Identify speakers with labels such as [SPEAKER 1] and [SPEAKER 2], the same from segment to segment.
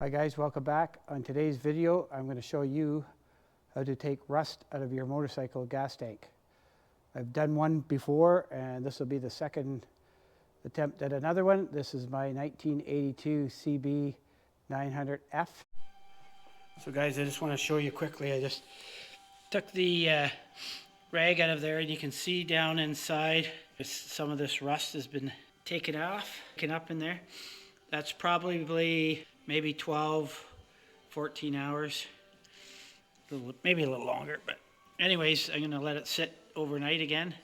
[SPEAKER 1] Hi guys, welcome back. On today's video, I'm going to show you how to take rust out of your motorcycle gas tank. I've done one before and this will be the second attempt at another one. This is my 1982 CB 900F. So guys, I just want to show you quickly. I just took the rag out of there and you can see down inside some of this rust has been taken off, taken up in there. That's probably maybe 12, 14 hours, maybe a little longer. But anyways, I'm going to let it sit overnight again.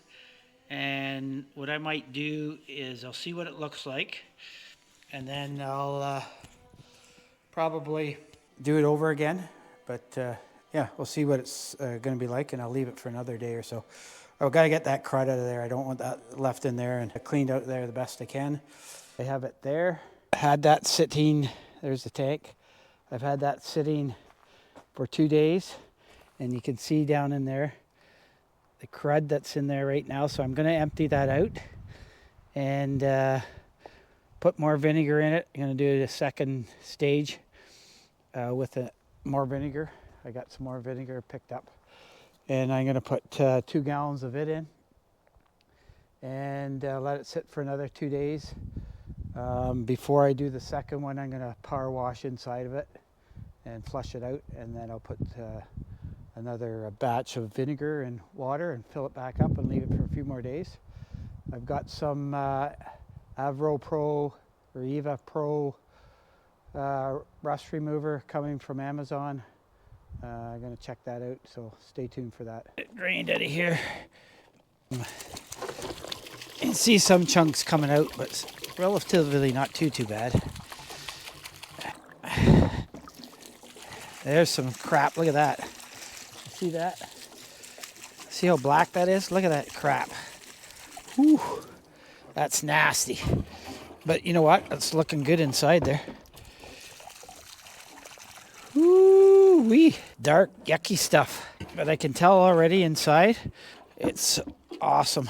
[SPEAKER 1] And what I might do is I'll see what it looks like. And then I'll probably do it over again. But yeah, we'll see what it's going to be like. And I'll leave it for another day or so. I've got to get that crud out of there. I don't want that left in there, and I cleaned out there the best I can. I have it there. I had that sitting, there's the tank. I've had that sitting for 2 days, and you can see down in there the crud that's in there right now. So I'm going to empty that out and put more vinegar in it. I'm going to do the second stage with more vinegar. I got some more vinegar picked up, and I'm going to put 2 gallons of it in and let it sit for another 2 days. Before I do the second one, I'm going to power wash inside of it and flush it out, and then I'll put another batch of vinegar and water and fill it back up and leave it for a few more days. I've got some Avro Pro or Eva Pro rust remover coming from Amazon. I'm going to check that out, so stay tuned for that. It drained out of here. You can see some chunks coming out, but it's relatively not too bad. There's some crap. Look at that. See that? See how black that is? Look at that crap. Whew. That's nasty. But you know what? It's looking good inside there. Woo-wee. Dark, yucky stuff. But I can tell already inside, it's awesome.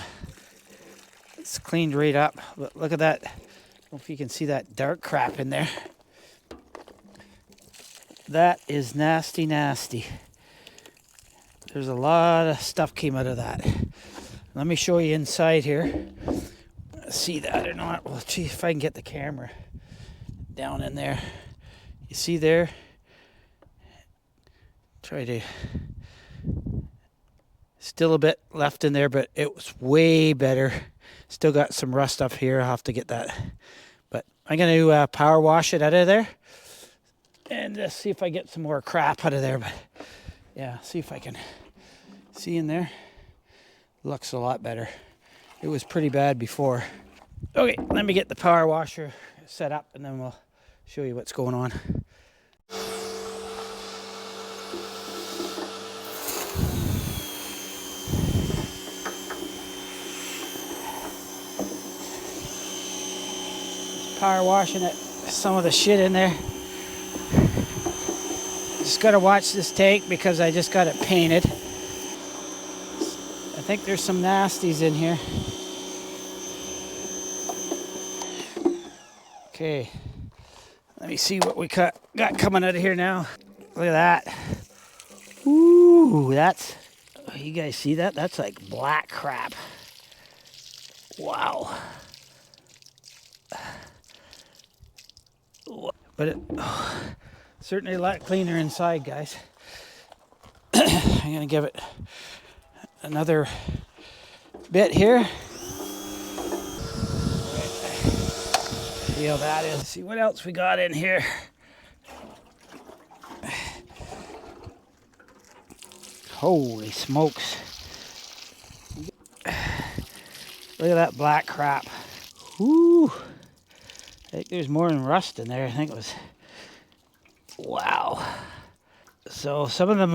[SPEAKER 1] It's cleaned right up. Look at that. I don't know if you can see that dark crap in there. That is nasty, nasty. There's a lot of stuff came out of that. Let me show you inside here. See that or not? Well, gee, if I can get the camera down in there. You see there? Try to... Still a bit left in there, but it was way better. Still got some rust up here. I'll have to get that. But I'm going to power wash it out of there and see if I get some more crap out of there. But yeah, see if I can see in there. Looks a lot better. It was pretty bad before. Okay, let me get the power washer set up and then we'll show you what's going on. Power washing it, some of the shit in there. Just gotta watch this tank because I just got it painted. I think there's some nasties in here. Okay, let me see what we got coming out of here now. Look at that. Ooh, that's, you guys see that? That's like black crap. Wow. But it certainly a lot cleaner inside, guys. I'm gonna give it another bit here. See how that is. See what else we got in here. Holy smokes. Look at that black crap. Whoo. I think there's more than rust in there. I think it was, wow. So some of them,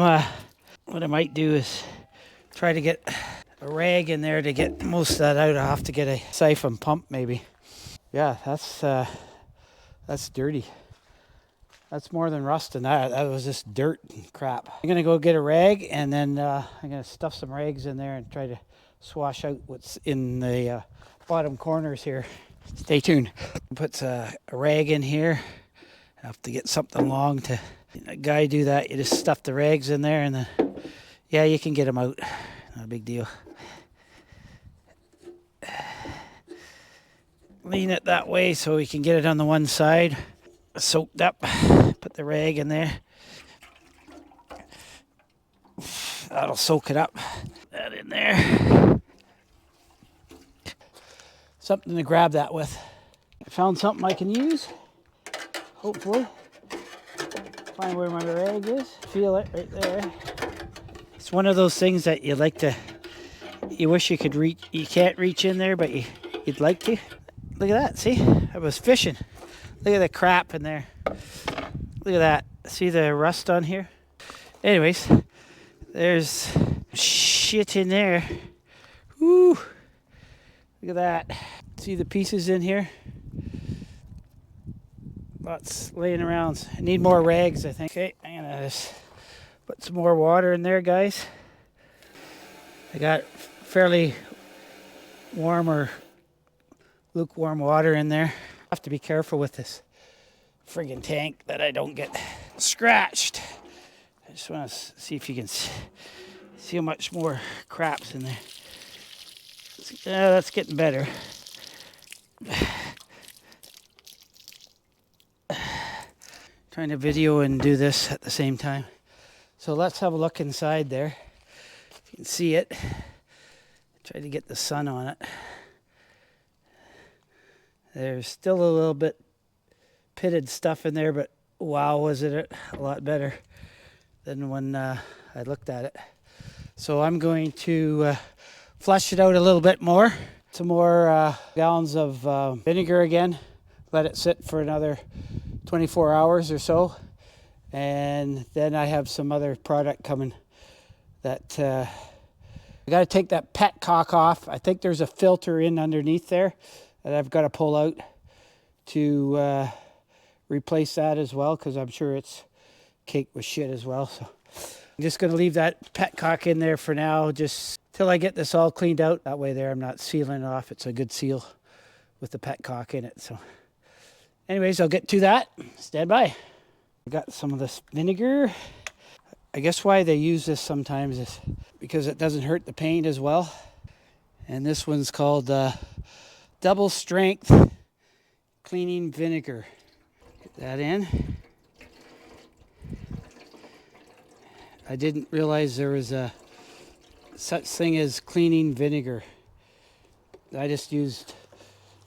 [SPEAKER 1] what I might do is try to get a rag in there to get most of that out. I'll have to get a siphon pump maybe. Yeah, that's dirty. That's more than rust in that. That was just dirt and crap. I'm gonna go get a rag and then I'm gonna stuff some rags in there and try to swash out what's in the bottom corners here. Stay tuned. Put a rag in here Have to get something long to a guy do that. You just stuff the rags in there and then, yeah, you can get them out. Not a big deal. Lean it that way so we can get it on the one side. Soaked up. Put the rag in there. That'll soak it up. That in there. Something to grab that with. I found something I can use. Hopefully. Find where my rag is. Feel it right there. It's one of those things that you like to, you wish you could reach, you can't reach in there, but you'd like to. Look at that, see? I was fishing. Look at the crap in there. Look at that. See the rust on here? Anyways, there's shit in there. Woo! Look at that. See the pieces in here? Lots laying around. I need more rags, I think. Okay, I'm gonna just put some more water in there, guys. I got fairly warm or lukewarm water in there. I have to be careful with this friggin' tank that I don't get scratched. I just want to see if you can see how much more crap's in there. That's getting better. Trying to video and do this at the same time. So let's have a look inside there. You can see it. Try to get the sun on it. There's still a little bit pitted stuff in there, but wow, was it a lot better than when I looked at it. So I'm going to flush it out a little bit more. Some more gallons of vinegar again. Let it sit for another 24 hours or so. And then I have some other product coming that I got to take that petcock off. I think there's a filter in underneath there that I've got to pull out to replace that as well, because I'm sure it's caked with shit as well. So I'm just going to leave that petcock in there for now, just till I get this all cleaned out. That way there I'm not sealing it off. It's a good seal with the petcock in it. So anyways, I'll get to that. Stand by. I got some of this vinegar. I guess why they use this sometimes is because it doesn't hurt the paint as well. And this one's called double strength cleaning vinegar. Get that in. I didn't realize there was a such thing as cleaning vinegar. I just used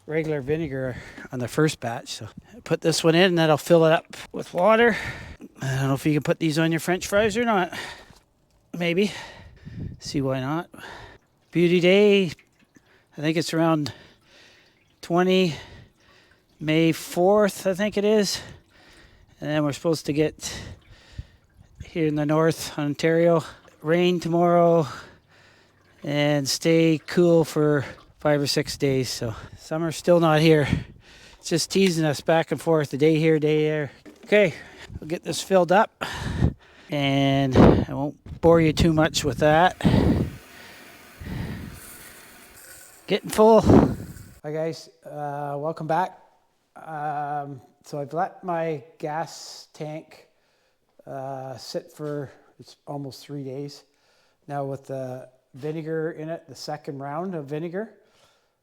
[SPEAKER 1] regular vinegar on the first batch. So I put this one in and that'll fill it up with water. I don't know if you can put these on your French fries or not. Maybe. See why not. Beauty Day. I think it's around May 4th, I think it is. And then we're supposed to get here in the North Ontario rain tomorrow and stay cool for 5 or 6 days. So summer's still not here. It's just teasing us back and forth, a day here, day there. Okay, we'll get this filled up and I won't bore you too much with that. Getting full. Hi guys, welcome back. So I've let my gas tank sit for it's almost 3 days now with the vinegar in it, the second round of vinegar.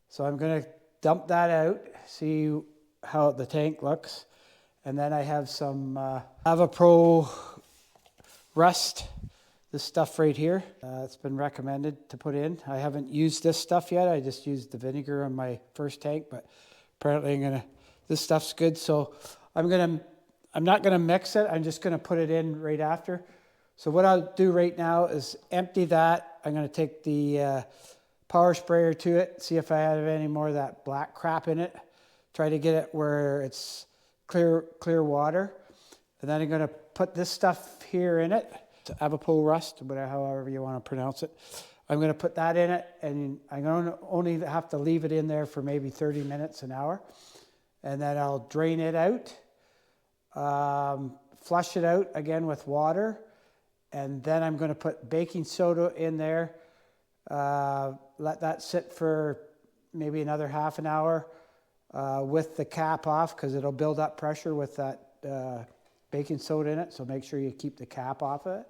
[SPEAKER 1] So I'm going to dump that out, see how the tank looks. And then I have some AvaPro Rust, this stuff right here. It's been recommended to put in. I haven't used this stuff yet. I just used the vinegar on my first tank, but apparently this stuff's good. So I'm not gonna mix it. I'm just gonna put it in right after. So what I'll do right now is empty that. I'm gonna take the power sprayer to it, see if I have any more of that black crap in it. Try to get it where it's clear water. And then I'm gonna put this stuff here in it. It's AvaPro Rust, whatever, however you want to pronounce it. I'm gonna put that in it, and I'm gonna only have to leave it in there for maybe 30 minutes, an hour. And then I'll drain it out. Flush it out again with water, and then I'm going to put baking soda in there, let that sit for maybe another half an hour with the cap off, because it'll build up pressure with that baking soda in it, so make sure you keep the cap off of it.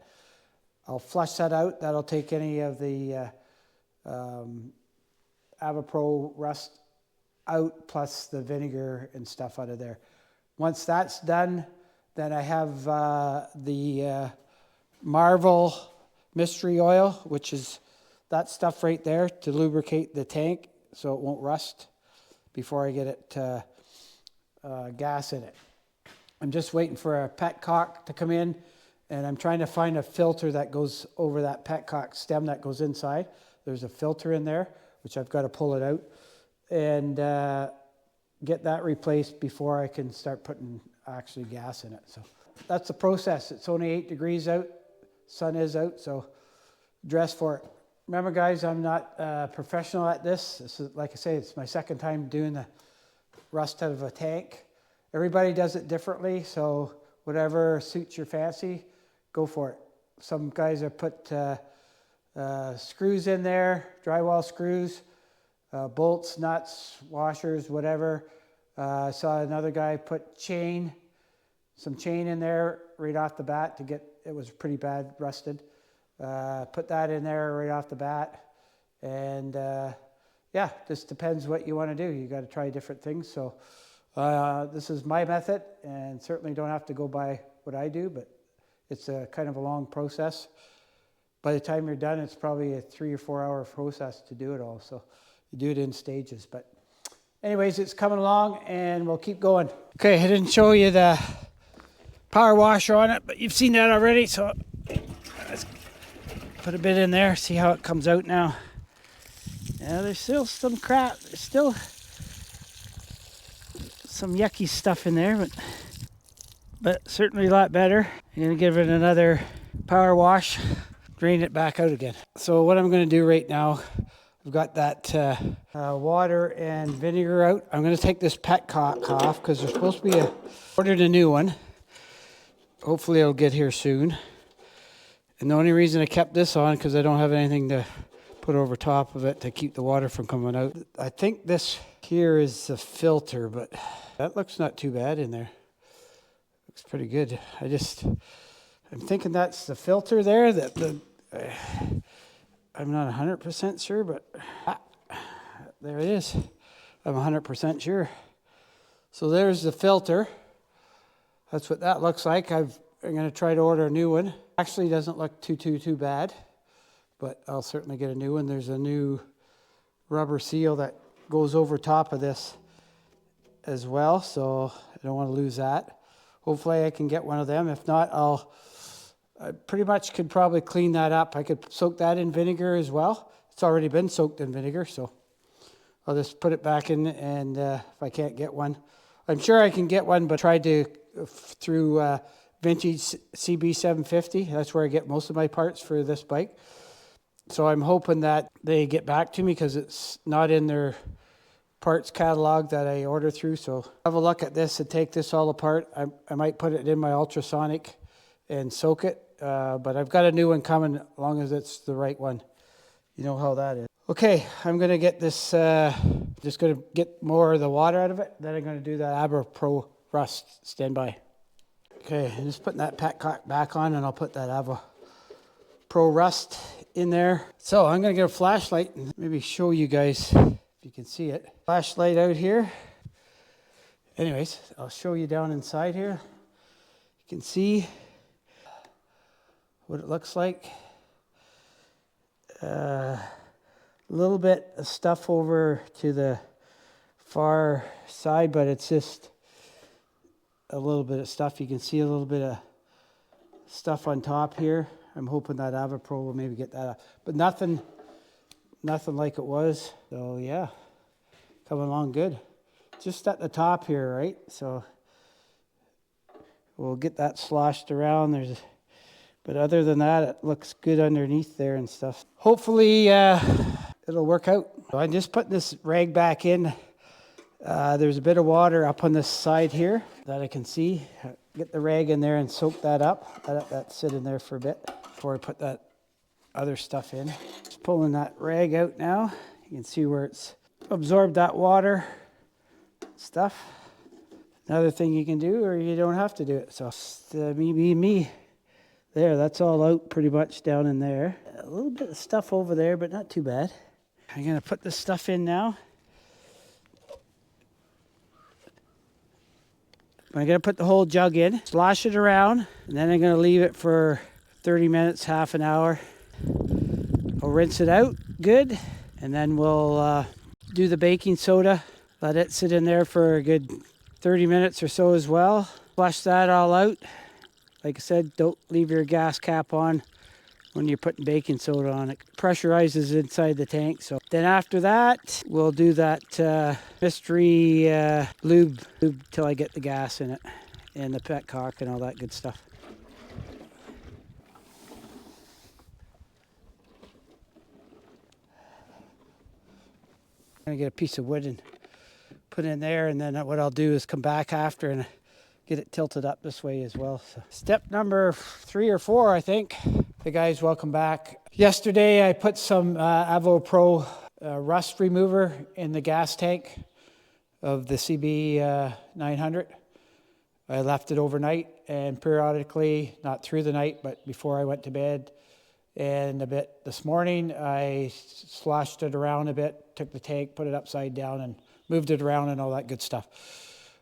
[SPEAKER 1] I'll flush that out. That'll take any of the AvaPro rust out, plus the vinegar and stuff out of there. Once that's done, then I have the Marvel Mystery Oil, which is that stuff right there to lubricate the tank so it won't rust before I get it gas in it. I'm just waiting for a petcock to come in, and I'm trying to find a filter that goes over that petcock stem that goes inside. There's a filter in there, which I've got to pull it out and get that replaced before I can start putting actually gas in it. So that's the process. It's only 8 degrees out, sun is out, so dress for it. Remember guys, I'm not professional at this. This is, like I say, it's my second time doing the rust out of a tank. Everybody does it differently, so whatever suits your fancy, go for it. Some guys have put screws in there, drywall screws, bolts, nuts, washers, whatever. I saw another guy put some chain in there right off the bat to get, it was pretty bad rusted. Put that in there right off the bat. And yeah, just depends what you want to do. You got to try different things. So this is my method, and certainly don't have to go by what I do, but it's a kind of a long process. By the time you're done, it's probably a 3 or 4 hour process to do it all. So you do it in stages. But anyways, it's coming along, and we'll keep going. Okay, I didn't show you the power washer on it, but you've seen that already. So let's put a bit in there, see how it comes out now. Yeah, there's still some crap. There's still some yucky stuff in there, but certainly a lot better. I'm gonna give it another power wash, drain it back out again. So what I'm gonna do right now, I've got that water and vinegar out. I'm gonna take this petcock off because there's supposed to be ordered a new one. Hopefully it'll get here soon. And the only reason I kept this on because I don't have anything to put over top of it to keep the water from coming out. I think this here is the filter, but that looks not too bad in there. Looks pretty good. I'm thinking that's the filter there. I'm not 100% sure, but there it is. I'm 100% sure. So there's the filter. That's what that looks like. I'm going to try to order a new one. Actually, doesn't look too bad, but I'll certainly get a new one. There's a new rubber seal that goes over top of this as well, so I don't want to lose that. Hopefully I can get one of them. If not, I pretty much could probably clean that up. I could soak that in vinegar as well. It's already been soaked in vinegar, so I'll just put it back in, and if I can't get one, I'm sure I can get one, but tried to through Vintage CB750. That's where I get most of my parts for this bike. So I'm hoping that they get back to me because it's not in their parts catalog that I order through. So have a look at this and take this all apart. I might put it in my ultrasonic and soak it, but I've got a new one coming as long as it's the right one. You know how that is. Okay, I'm going to get this, just going to get more of the water out of it. Then I'm going to do the AvaPro rust. Stand by. Okay, I'm just putting that petcock back on, and I'll put that AvaPro rust in there. So I'm going to get a flashlight and maybe show you guys if you can see it. Flashlight out here. Anyways, I'll show you down inside here. You can see what it looks like. A little bit of stuff over to the far side, but it's just a little bit of stuff. You can see a little bit of stuff on top here. I'm hoping that AvaPro will maybe get that up, but nothing like it was. So yeah, coming along good. Just at the top here, right? So we'll get that sloshed around. But other than that, it looks good underneath there and stuff. Hopefully it'll work out. So I'm just putting this rag back in. There's a bit of water up on this side here that I can see. Get the rag in there and soak that up. Let that sit in there for a bit before I put that other stuff in. Just pulling that rag out now. You can see where it's absorbed that water stuff. another thing you can do, or you don't have to do it. So me. There, that's all out pretty much down in there. A little bit of stuff over there, but not too bad. I'm gonna put this stuff in now. I'm gonna put the whole jug in, slosh it around, and then I'm gonna leave it for 30 minutes, half an hour. I'll rinse it out good, and then we'll do the baking soda. Let it sit in there for a good 30 minutes or so as well. Flush that all out. Like I said, don't leave your gas cap on when you're putting baking soda on. It pressurizes inside the tank. So then after that, we'll do that mystery lube till I get the gas in it and the petcock and all that good stuff. I'm gonna get a piece of wood and put in there, and then what I'll do is come back after and get it tilted up this way as well. So step number 3 or 4, I think. Hey guys, welcome back. Yesterday I put some Avo Pro rust remover in the gas tank of the CB 900. I left it overnight, and periodically, not through the night, but before I went to bed and a bit this morning, I sloshed it around a bit, took the tank, put it upside down, and moved it around and all that good stuff.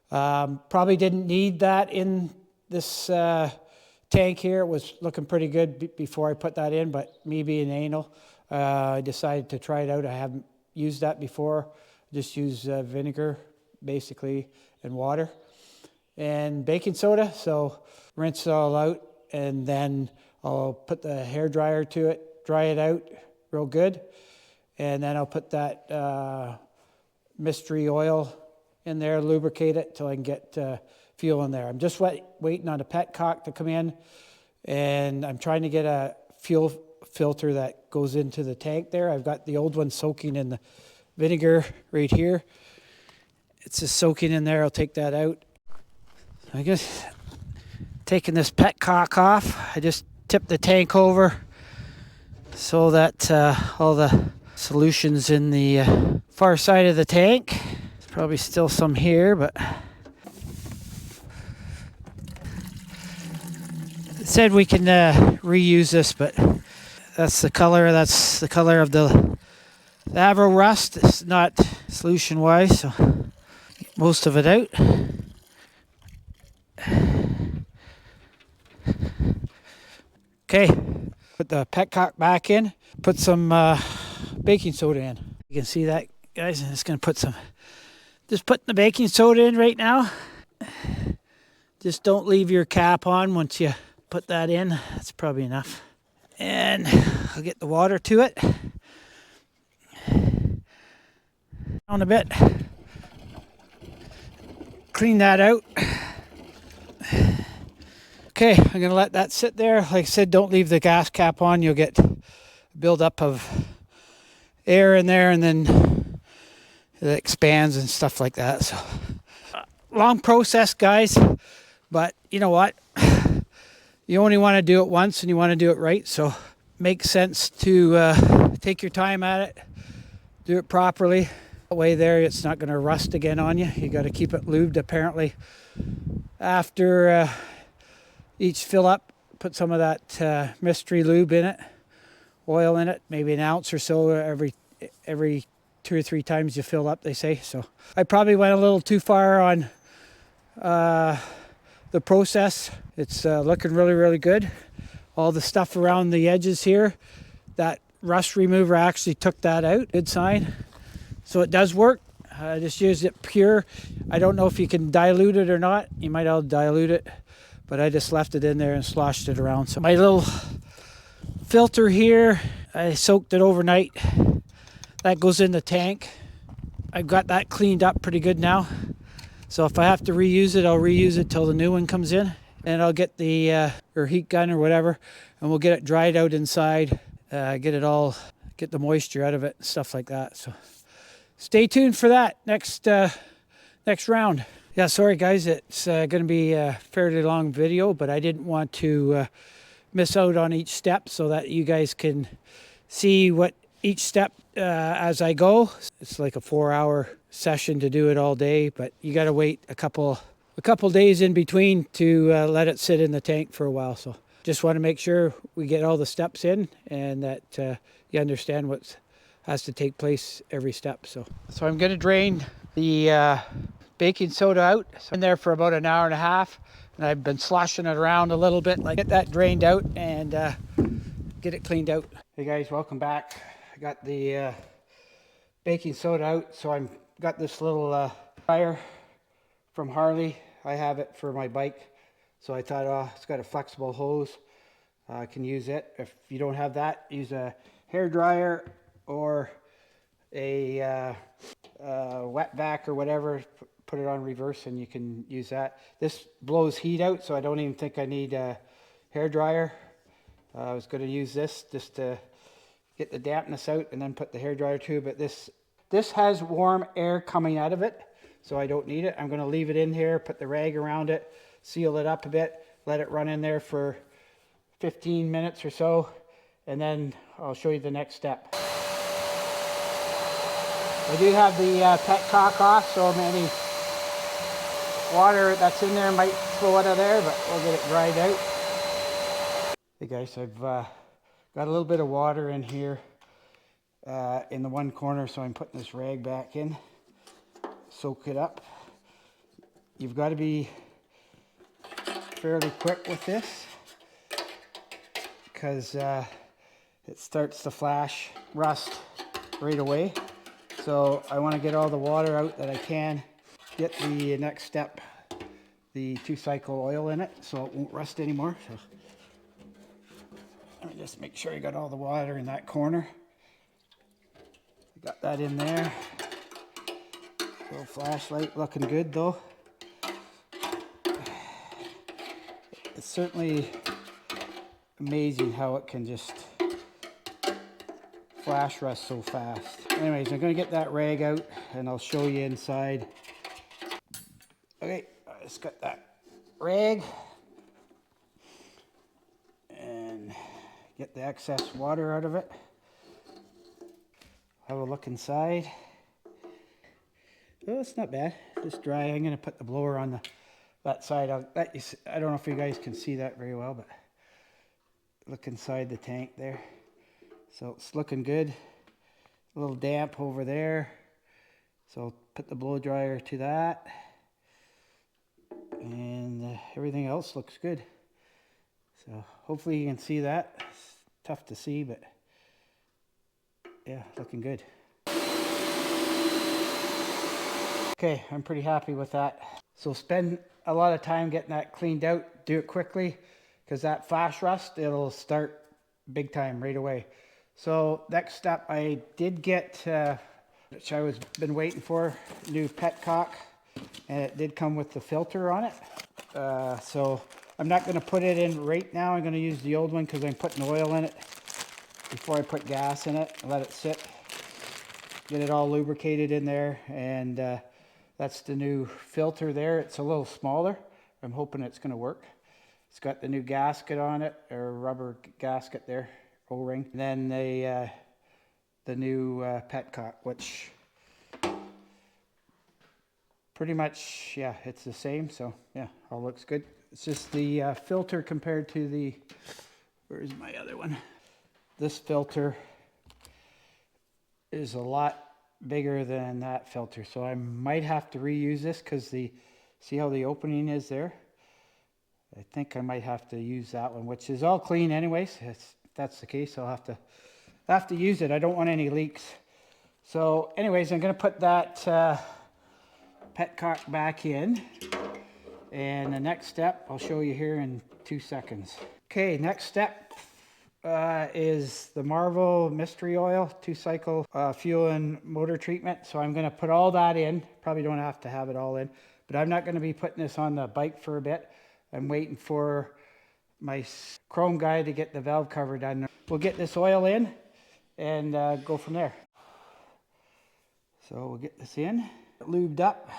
[SPEAKER 1] Probably didn't need that in this tank here. It was looking pretty good before I put that in, but me being anal, I decided to try it out. I haven't used that before. Just use vinegar, basically, and water and baking soda. So rinse it all out, and then I'll put the hair dryer to it, dry it out real good, and then I'll put that mystery oil in there, lubricate it till I can get fuel in there. I'm just waiting on a petcock to come in, and I'm trying to get a fuel filter that goes into the tank there. I've got the old one soaking in the vinegar right here. It's just soaking in there. I'll take that out. I guess taking this petcock off, I just tip the tank over so that all the solution's in the far side of the tank. There's probably still some here, but it said we can reuse this, but that's the color of the Avo rust. It's not solution wise, so get most of it out. Okay, put the petcock back in, put some baking soda in. You can see that, guys. I'm just gonna just putting the baking soda in right now. Just don't leave your cap on once you put that in. That's probably enough. And I'll get the water to it. Down a bit. Clean that out. Okay, I'm going to let that sit there. Like I said, don't leave the gas cap on. You'll get a buildup of air in there, and then it expands and stuff like that. So, long process, guys. But you know what? You only want to do it once, and you want to do it right. So, makes sense to take your time at it, do it properly. That way, there, it's not going to rust again on you. You got to keep it lubed. Apparently, after each fill up, put some of that mystery lube in it, oil in it, maybe an ounce or so every 2 or 3 times you fill up, they say. So I probably went a little too far on the process. It's looking really, really good. All the stuff around the edges here, that rust remover actually took that out. Good sign. So it does work. I just used it pure. I don't know if you can dilute it or not. You might all dilute it, but I just left it in there and sloshed it around. So my little filter here, I soaked it overnight. That goes in the tank. I've got that cleaned up pretty good now. So if I have to reuse it, I'll reuse it till the new one comes in. And I'll get the or heat gun or whatever, and we'll get it dried out inside, get the moisture out of it and stuff like that. So stay tuned for that next round. Yeah, sorry guys, it's going to be a fairly long video, but I didn't want to miss out on each step so that you guys can see what each step as I go. It's like a 4-hour session to do it all day, but you got to wait a couple a couple days in between to let it sit in the tank for a while. So just want to make sure we get all the steps in and that you understand what has to take place every step. So I'm going to drain the baking soda out. So I'm in there for about an hour and a half, and I've been sloshing it around a little bit, like get that drained out and get it cleaned out. Hey guys, welcome back. I got the baking soda out, so I've got this little dryer from Harley. I have it for my bike, so I thought, oh, it's got a flexible hose. I can use it. If you don't have that, use a hair dryer or a wet vac or whatever. Put it on reverse and you can use that. This blows heat out, so I don't even think I need a hair dryer. I was going to use this just to get the dampness out and then put the hair dryer too, but this has warm air coming out of it, so I don't need it. I'm going to leave it in here, put the rag around it, seal it up a bit, let it run in there for 15 minutes or so, and then I'll show you the next step. I do have the petcock off, so any water that's in there might flow out of there, but we'll get it dried out. Hey guys, I've got a little bit of water in here in the one corner, so I'm putting this rag back in, soak it up. You've got to be fairly quick with this because it starts to flash rust right away. So I want to get all the water out that I can, get the next step, the 2-cycle oil in it so it won't rust anymore. So let me just make sure I got all the water in that corner. Got that in there. Little flashlight looking good though. It's certainly amazing how it can just flash rust so fast. Anyways, I'm going to get that rag out and I'll show you inside. Okay, I just got that rag and get the excess water out of it. Have a look inside. Oh, it's not bad. It's dry. I'm going to put the blower on that side. I don't know if you guys can see that very well, but look inside the tank there. So it's looking good. A little damp over there. So I'll put the blow dryer to that. And everything else looks good. So hopefully you can see that. It's tough to see, but yeah, looking good. Okay, I'm pretty happy with that. So spend a lot of time getting that cleaned out. Do it quickly because that flash rust, it'll start big time right away. So next step, I did get, which I was been waiting for, new petcock, and it did come with the filter on it. So I'm not going to put it in right now. I'm going to use the old one because I'm putting oil in it before I put gas in it and let it sit. Get it all lubricated in there, and that's the new filter there. It's a little smaller. I'm hoping it's going to work. It's got the new gasket on it, or rubber gasket there, O-ring. Then the new petcock, which pretty much, yeah, it's the same. So yeah, all looks good. It's just the filter compared to the, where's my other one? This filter is a lot bigger than that filter, so I might have to reuse this because see how the opening is there? I think I might have to use that one, which is all clean anyways. If that's the case, I'll have to use it. I don't want any leaks. So anyways, I'm going to put that petcock back in, and the next step I'll show you here in 2 seconds. Okay, next step is the Marvel Mystery Oil 2-cycle fuel and motor treatment. So I'm going to put all that in. Probably don't have to have it all in, but I'm not going to be putting this on the bike for a bit. I'm waiting for my chrome guy to get the valve cover done. We'll get this oil in and go from there. So we'll get this in, lubed up.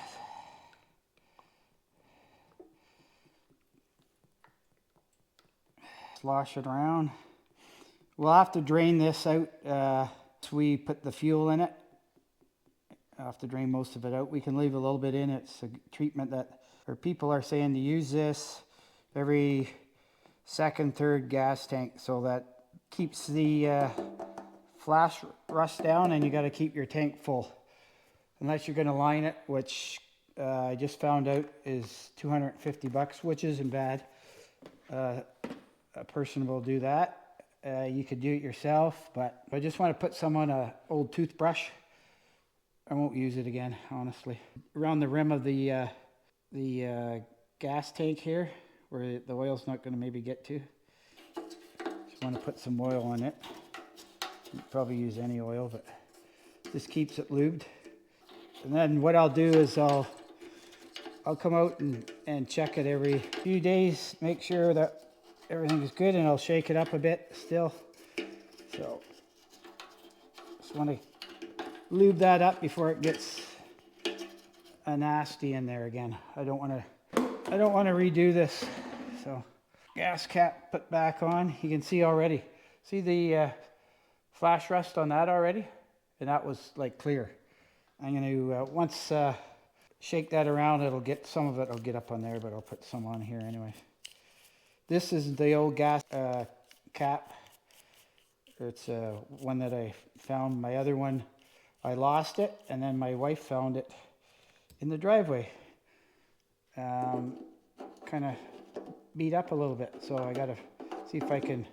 [SPEAKER 1] Slosh it around. We'll have to drain this out. So we put the fuel in it. I have to drain most of it out. We can leave a little bit in. It's a treatment that, or people are saying to use this every second, third gas tank, so that keeps the flash rust down, and you got to keep your tank full. Unless you're going to line it, which I just found out is $250, which isn't bad. A person will do that. You could do it yourself, but I just want to put some on an old toothbrush. I won't use it again, honestly. Around the rim of the gas tank here, where the oil's not going to maybe get to. Just want to put some oil on it. You'd probably use any oil, but this keeps it lubed. And then what I'll do is I'll come out and check it every few days, make sure that everything is good, and I'll shake it up a bit still. So just want to lube that up before it gets nasty in there again. I don't want to redo this. So gas cap put back on. You can see already. See the flash rust on that already? And that was like clear. I'm going to once shake that around, it'll get some of it. I'll get up on there, but I'll put some on here anyway. This is the old gas cap. It's one that I found. My other one, I lost it, and then my wife found it in the driveway. Kind of beat up a little bit, so I got to see if I can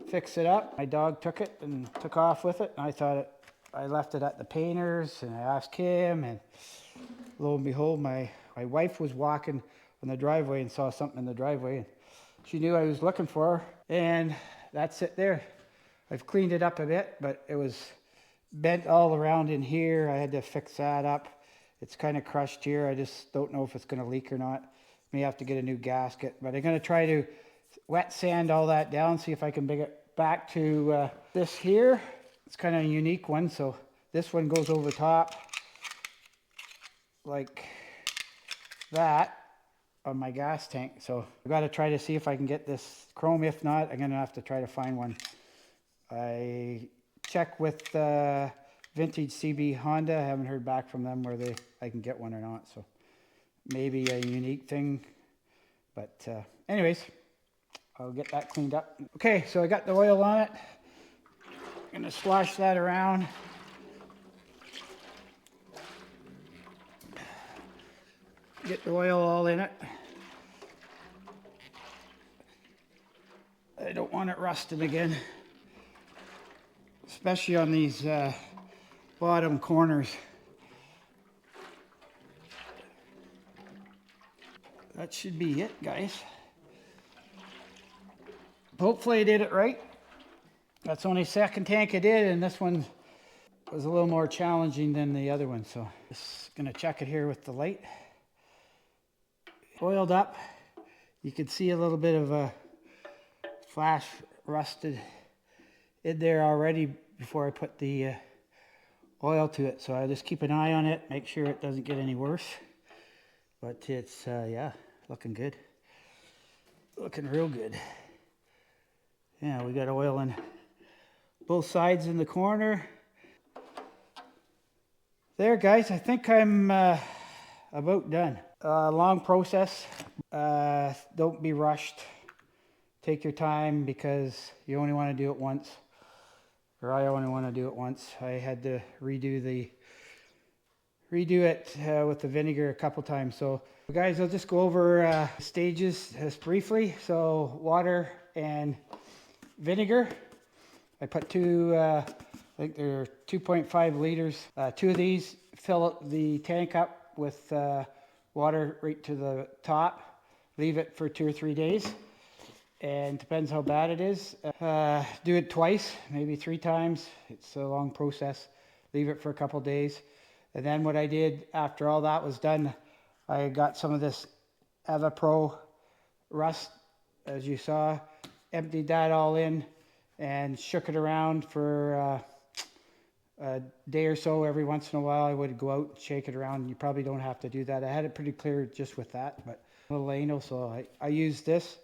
[SPEAKER 1] fix it up. My dog took it and took off with it, and I left it at the painter's, and I asked him, and lo and behold, my wife was walking on the driveway and saw something in the driveway, and she knew I was looking for her, and that's it there. I've cleaned it up a bit, but it was bent all around in here. I had to fix that up. It's kind of crushed here. I just don't know if it's going to leak or not. May have to get a new gasket, but I'm going to try to wet sand all that down, see if I can bring it back to this here. It's kind of a unique one, so this one goes over top like that on my gas tank. So I've got to try to see if I can get this chrome. If not, I'm going to have to try to find one. I checked with Vintage CB Honda. I haven't heard back from them whether I can get one or not. So maybe a unique thing. But anyways, I'll get that cleaned up. Okay, so I got the oil on it. I'm going to slosh that around. Get the oil all in it. I don't want it rusted again, especially on these bottom corners. That should be it, guys. Hopefully I did it right. That's only second tank I did, and this one was a little more challenging than the other one. So just gonna check it here with the light. Oiled up. You can see a little bit of a flash rusted in there already before I put the oil to it. So I just keep an eye on it, make sure it doesn't get any worse. But it's, yeah, looking good. Looking real good. Yeah, we got oil in both sides in the corner. There, guys, I think I'm about done. Long process. Don't be rushed. Take your time, because you only want to do it once. Or I only want to do it once. I had to redo it with the vinegar a couple times. So guys, I'll just go over stages just briefly. So water and vinegar. I put two, I think they're 2.5 liters. Two of these, fill the tank up with water right to the top. Leave it for 2 or 3 days. And depends how bad it is. Do it twice, maybe 3 times. It's a long process. Leave it for a couple days. And then what I did after all that was done, I got some of this EvaPro rust, as you saw, emptied that all in and shook it around for a day or so. Every once in a while I would go out and shake it around. You probably don't have to do that. I had it pretty clear just with that, but a little anal, so I used this.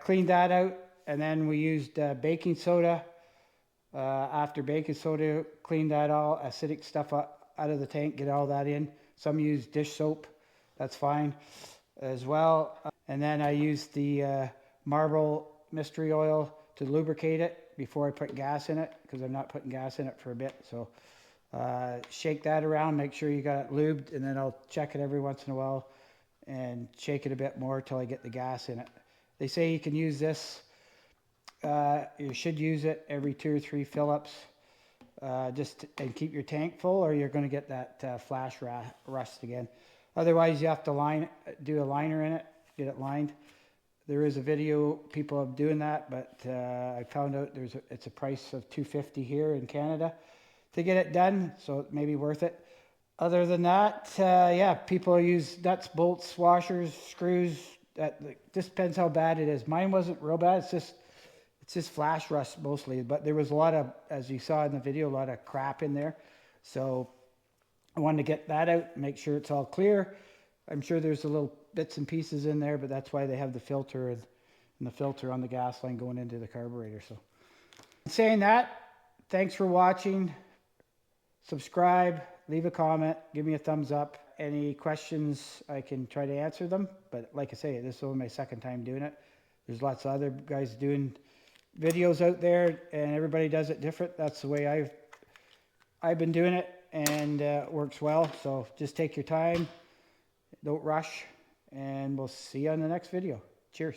[SPEAKER 1] Cleaned that out, and then we used baking soda After baking soda, clean that all acidic stuff out of the tank, get all that in. Some use dish soap, that's fine as well. And then I use the Marble Mystery Oil to lubricate it before I put gas in it, because I'm not putting gas in it for a bit. So shake that around, make sure you got it lubed, and then I'll check it every once in a while and shake it a bit more till I get the gas in it. They say you can use this, you should use it every 2 or 3 fill-ups, and keep your tank full, or you're going to get that flash rust again. Otherwise, you have to do a liner in it, get it lined. There is a video people of doing that, but I found out it's a price of $250 here in Canada to get it done, so it may be worth it. Other than that, yeah, people use nuts, bolts, washers, screws. Just depends how bad it is. Mine wasn't real bad. It's just flash rust mostly, but there was a lot of, as you saw in the video, a lot of crap in there. So I wanted to get that out, make sure it's all clear. I'm sure there's a little bits and pieces in there, but that's why they have the filter and the filter on the gas line going into the carburetor. So saying that, thanks for watching. Subscribe, leave a comment, give me a thumbs up. Any questions, I can try to answer them. But like I say, this is only my second time doing it. There's lots of other guys doing videos out there, and everybody does it different. That's the way I've been doing it, and it works well. So just take your time, don't rush, and we'll see you on the next video. Cheers.